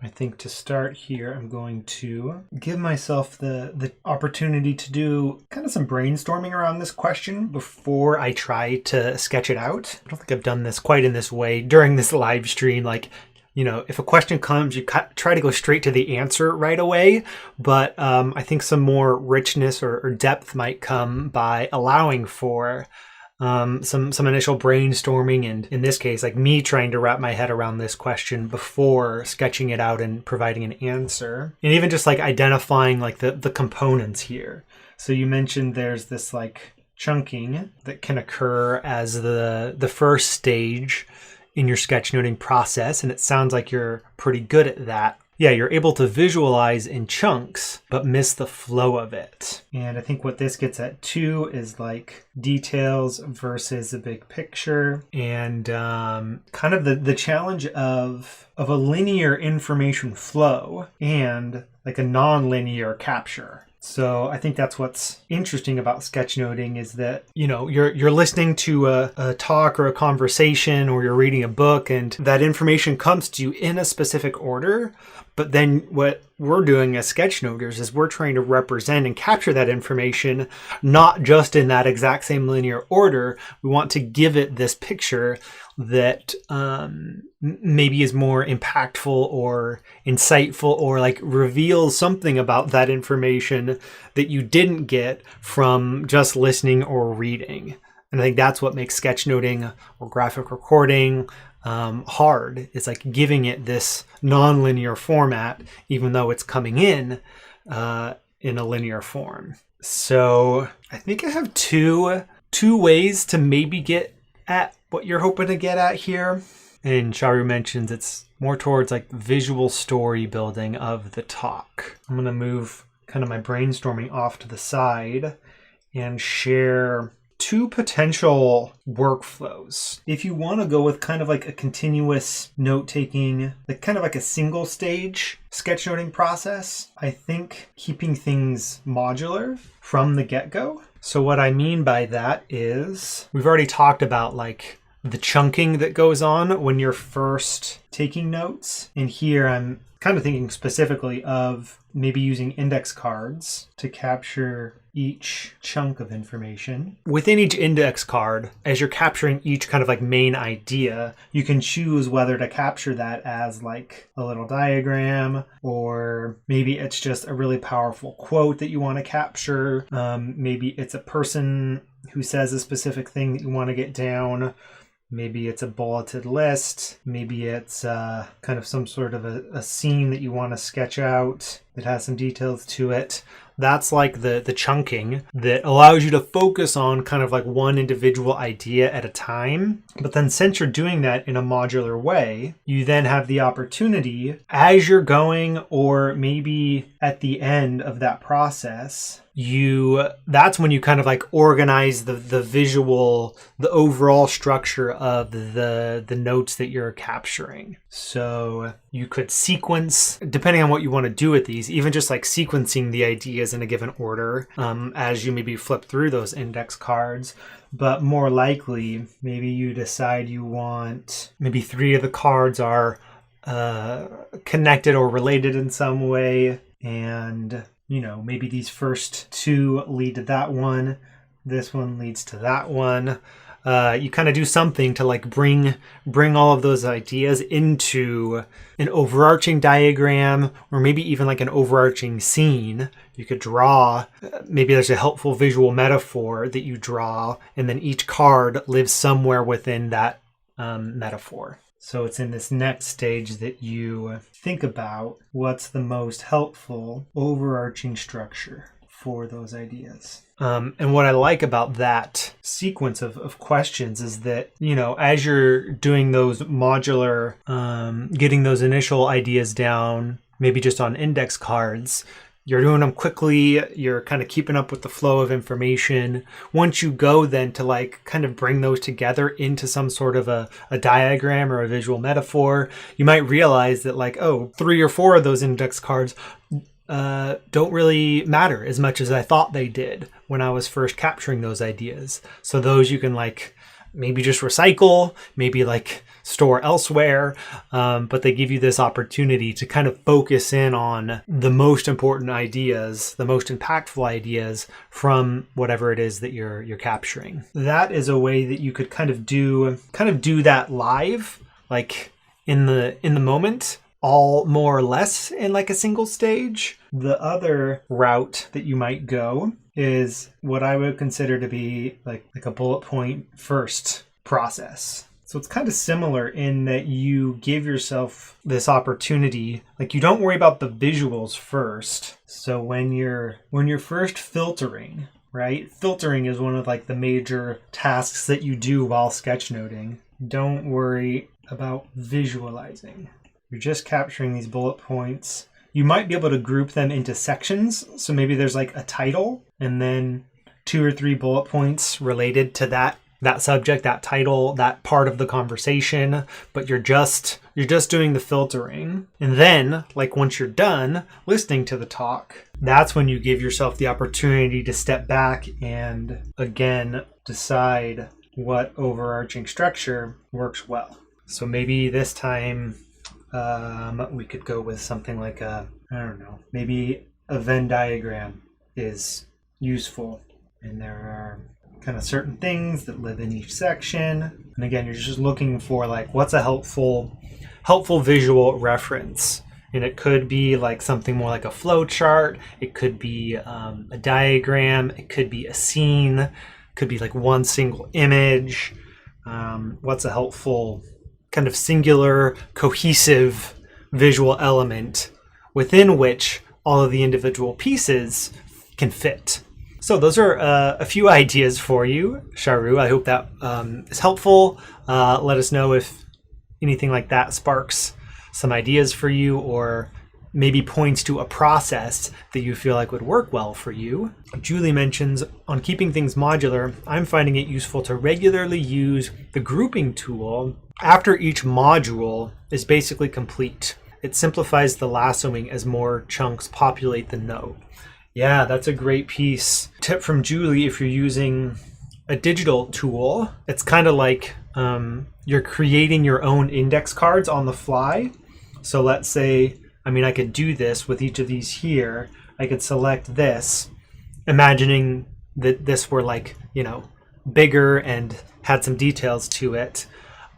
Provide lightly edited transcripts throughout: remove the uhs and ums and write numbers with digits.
I think to start here, I'm going to give myself the opportunity to do kind of some brainstorming around this question before I try to sketch it out. I don't think I've done this quite in this way during this live stream. Like, you know, if a question comes, you try to go straight to the answer right away. But I think some more richness or depth might come by allowing for some initial brainstorming, and in this case, like me trying to wrap my head around this question before sketching it out and providing an answer, and even just like identifying like the components here. So you mentioned there's this like chunking that can occur as the first stage in your sketchnoting process, and it sounds like you're pretty good at that. Yeah, you're able to visualize in chunks, but miss the flow of it. And I think what this gets at too is like details versus a big picture, and kind of the challenge of a linear information flow and like a non-linear capture. So I think that's what's interesting about sketchnoting is that, you know, you're listening to a talk or a conversation, or you're reading a book, and that information comes to you in a specific order. But then what we're doing as sketchnoters is we're trying to represent and capture that information, not just in that exact same linear order. We want to give it this picture that maybe is more impactful or insightful, or like reveals something about that information that you didn't get from just listening or reading. And I think that's what makes sketchnoting or graphic recording hard. It's like giving it this non-linear format, even though it's coming in a linear form. So I think I have two ways to maybe get at what you're hoping to get at here. And Charu mentions it's more towards like visual story building of the talk. I'm going to move kind of my brainstorming off to the side and share two potential workflows. If you want to go with kind of like a continuous note-taking, like kind of like a single stage sketchnoting process, I think keeping things modular from the get-go. So what I mean by that is we've already talked about like the chunking that goes on when you're first taking notes. And here I'm kind of thinking specifically of maybe using index cards to capture each chunk of information. Within each index card, as you're capturing each kind of like main idea, you can choose whether to capture that as like a little diagram, or maybe it's just a really powerful quote that you want to capture. Maybe it's a person who says a specific thing that you want to get down. Maybe it's a bulleted list. Maybe it's kind of some sort of a scene that you want to sketch out that has some details to it. That's like the chunking that allows you to focus on kind of like one individual idea at a time. But then since you're doing that in a modular way, you then have the opportunity as you're going, or maybe at the end of that process, that's when you kind of like organize the visual, the overall structure of the notes that you're capturing. So you could sequence, depending on what you want to do with these, even just like sequencing the ideas in a given order as you maybe flip through those index cards. But more likely, maybe you decide you want, maybe 3 of the cards are connected or related in some way, and you know, maybe these first 2 lead to that one. This one leads to that one. You kind of do something to like bring all of those ideas into an overarching diagram, or maybe even like an overarching scene. You could draw, maybe there's a helpful visual metaphor that you draw, and then each card lives somewhere within that metaphor. So it's in this next stage that you think about what's the most helpful overarching structure for those ideas. And what I like about that sequence of questions is that, you know, as you're doing those modular, getting those initial ideas down, maybe just on index cards, you're doing them quickly, you're kind of keeping up with the flow of information. Once you go then to like kind of bring those together into some sort of a diagram or a visual metaphor, you might realize that like, 3 or 4 of those index cards don't really matter as much as I thought they did when I was first capturing those ideas. So those you can like maybe just recycle, maybe like store elsewhere. But they give you this opportunity to kind of focus in on the most important ideas, the most impactful ideas from whatever it is that you're capturing. That is a way that you could kind of do that live, like in the moment, all more or less in like a single stage. The other route that you might go is what I would consider to be like a bullet point first process. So it's kind of similar in that you give yourself this opportunity, like you don't worry about the visuals first. So when you're first filtering, right? Filtering is one of like the major tasks that you do while sketchnoting. Don't worry about visualizing. You're just capturing these bullet points. You might be able to group them into sections. So maybe there's like a title and then 2 or 3 bullet points related to that subject, that title, that part of the conversation, but you're just doing the filtering. And then, like once you're done listening to the talk, that's when you give yourself the opportunity to step back and again decide what overarching structure works well. So maybe this time we could go with something like maybe a Venn diagram is useful, and there are kind of certain things that live in each section. And again, you're just looking for like what's a helpful visual reference. And it could be like something more like a flow chart. It could be a diagram. It could be a scene. It could be like one single image. What's a helpful kind of singular, cohesive visual element within which all of the individual pieces can fit. So those are a few ideas for you, Charu. I hope that is helpful. Let us know if anything like that sparks some ideas for you, or maybe points to a process that you feel like would work well for you. Julie mentions, on keeping things modular, I'm finding it useful to regularly use the grouping tool after each module is basically complete. It simplifies the lassoing as more chunks populate the note. Yeah, that's a great piece. Tip from Julie, if you're using a digital tool, it's kind of like you're creating your own index cards on the fly. So let's say, I could do this with each of these here. I could select this, imagining that this were like, bigger and had some details to it.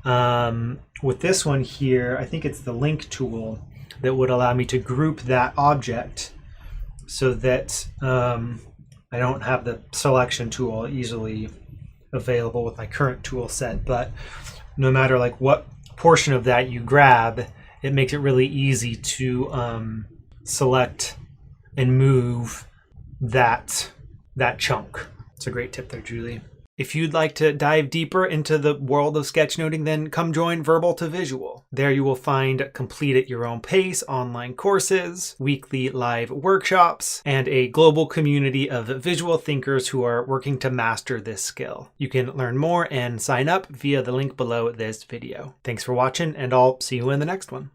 With this one here, I think it's the link tool that would allow me to group that object so that I don't have the selection tool easily available with my current tool set. But no matter like what portion of that you grab, it makes it really easy to select and move that chunk. It's a great tip there, Julie. If you'd like to dive deeper into the world of sketchnoting, then come join Verbal to Visual. There you will find complete at your own pace online courses, weekly live workshops, and a global community of visual thinkers who are working to master this skill. You can learn more and sign up via the link below this video. Thanks for watching, and I'll see you in the next one.